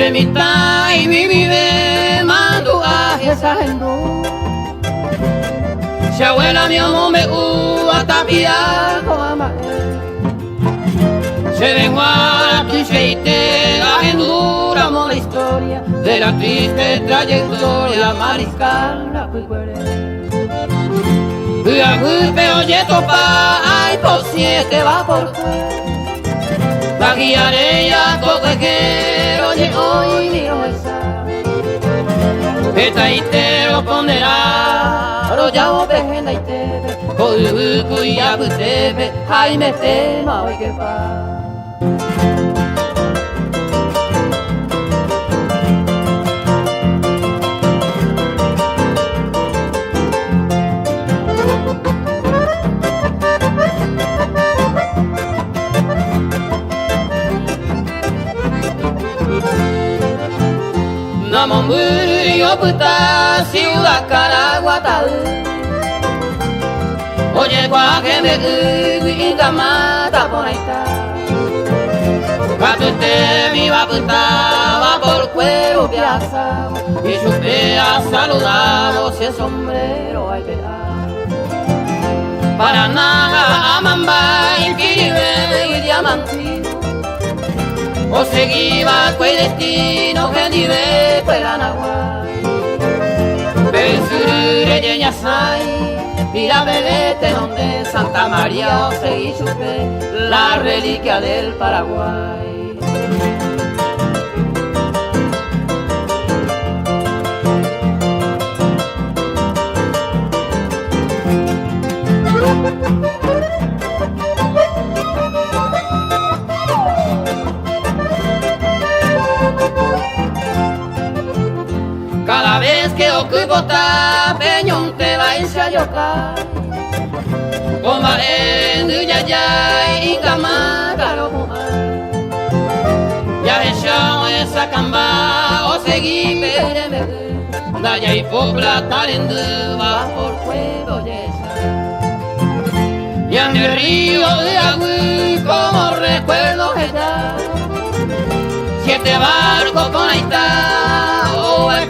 Semita y mi vive mando a esa gente. Si abuela mi amo me tapia con ama. Se vengo a la cliché la enduramos la historia de la triste trayectoria mariscal la cuicuere. Agüipe oye topa, ay por siete va por la guiaré ya coquequero, oye hoy miro esa. Esta itero pondera, roya o pejena itebe, coibucu y abutebe, jaime tema hoy que pa. Namamburu yoputa ciudad Caraguatau. Oye cuaje me inga mata por ahí está. Catute mi va por cuero piazza. Y supe a saludamos el sombrero al pegar. Para nada amamba y piribe y diamantino. O seguiva quel destino che dive quella nagua. Pensure de Ñasay, mira velete donde Santa María o seguí supe la reliquia del Paraguay. Cada vez que ocupo peñón te va a ensayocar. Oma en yayay y camagaro ya echamos esa camba o seguí pereme. Daya y popla talendu va por fuego yesa. Y en el río de Agüí como recuerdo que ya 7 barcos con Aitá o el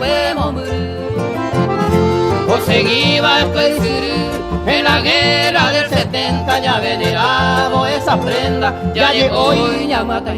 o seguiba el en la guerra del 70 ya veneramos esa prenda, ya llegó y ya mata